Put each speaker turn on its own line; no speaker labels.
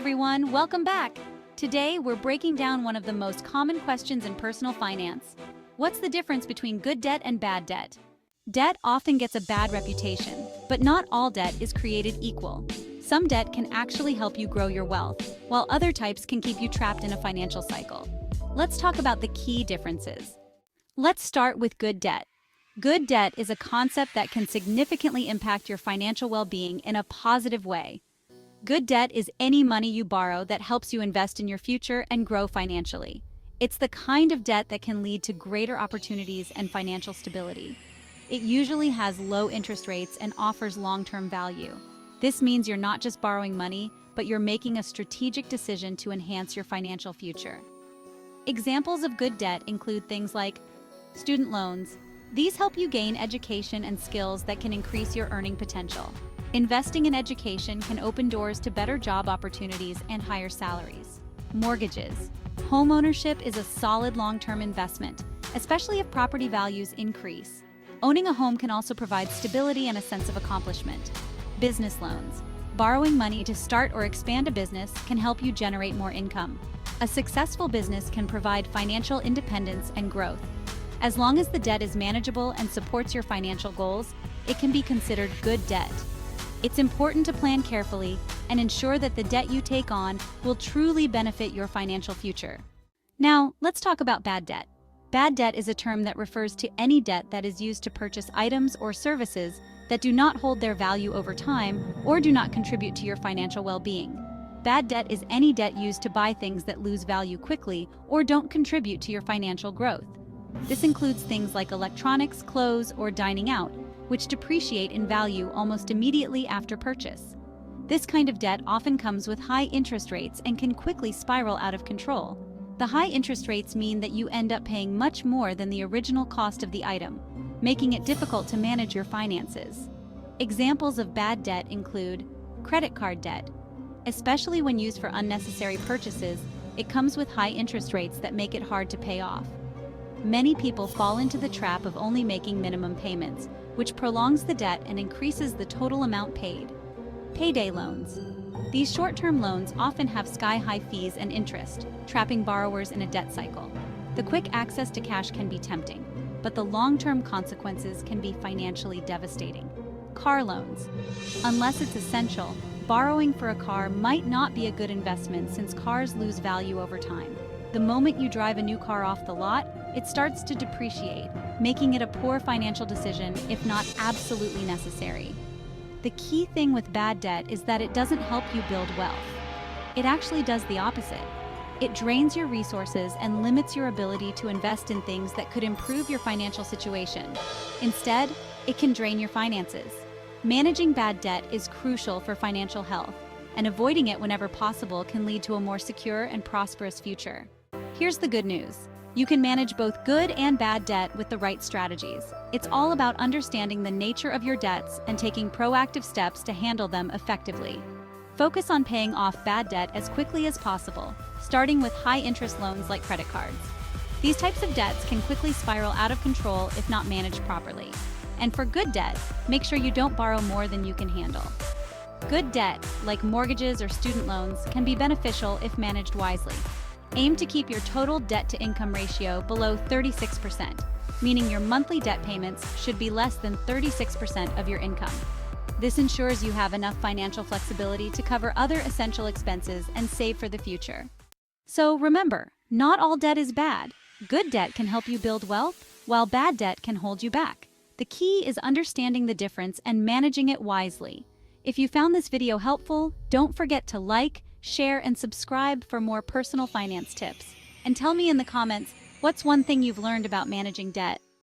everyone, welcome back. Today, we're breaking down one of the most common questions in personal finance. What's the difference between good debt and bad debt? Debt often gets a bad reputation, but not all debt is created equal. Some debt can actually help you grow your wealth, while other types can keep you trapped in a financial cycle. Let's talk about the key differences. Let's start with good debt. Good debt is a concept that can significantly impact your financial well-being in a positive way. Good debt is any money you borrow that helps you invest in your future and grow financially. It's the kind of debt that can lead to greater opportunities and financial stability. It usually has low interest rates and offers long-term value. This means you're not just borrowing money, but you're making a strategic decision to enhance your financial future. Examples of good debt include things like student loans. These help you gain education and skills that can increase your earning potential. Investing in education can open doors to better job opportunities and higher salaries. Mortgages. Homeownership is a solid long-term investment, especially if property values increase. Owning a home can also provide stability and a sense of accomplishment. Business loans. Borrowing money to start or expand a business can help you generate more income. A successful business can provide financial independence and growth. As long as the debt is manageable and supports your financial goals, it can be considered good debt. It's important to plan carefully and ensure that the debt you take on will truly benefit your financial future. Now, let's talk about bad debt. Bad debt is a term that refers to any debt that is used to purchase items or services that do not hold their value over time or do not contribute to your financial well-being. Bad debt is any debt used to buy things that lose value quickly or don't contribute to your financial growth. This includes things like electronics, clothes, or dining out, which depreciate in value almost immediately after purchase. This kind of debt often comes with high interest rates and can quickly spiral out of control. The high interest rates mean that you end up paying much more than the original cost of the item, making it difficult to manage your finances. Examples of bad debt include credit card debt. Especially when used for unnecessary purchases, it comes with high interest rates that make it hard to pay off. Many people fall into the trap of only making minimum payments, which prolongs the debt and increases the total amount paid. Payday loans. These short-term loans often have sky-high fees and interest, trapping borrowers in a debt cycle. The quick access to cash can be tempting, but the long-term consequences can be financially devastating. Car loans. Unless it's essential, borrowing for a car might not be a good investment since cars lose value over time. The moment you drive a new car off the lot, it starts to depreciate, making it a poor financial decision if not absolutely necessary. The key thing with bad debt is that it doesn't help you build wealth. It actually does the opposite. It drains your resources and limits your ability to invest in things that could improve your financial situation. Instead, it can drain your finances. Managing bad debt is crucial for financial health, and avoiding it whenever possible can lead to a more secure and prosperous future. Here's the good news. You can manage both good and bad debt with the right strategies. It's all about understanding the nature of your debts and taking proactive steps to handle them effectively. Focus on paying off bad debt as quickly as possible, starting with high-interest loans like credit cards. These types of debts can quickly spiral out of control if not managed properly. And for good debt, make sure you don't borrow more than you can handle. Good debt, like mortgages or student loans, can be beneficial if managed wisely. Aim to keep your total debt-to-income ratio below 36%, meaning your monthly debt payments should be less than 36% of your income. This ensures you have enough financial flexibility to cover other essential expenses and save for the future. So remember, not all debt is bad. Good debt can help you build wealth, while bad debt can hold you back. The key is understanding the difference and managing it wisely. If you found this video helpful, don't forget to like, share, and subscribe for more personal finance tips. And tell me in the comments, what's one thing you've learned about managing debt?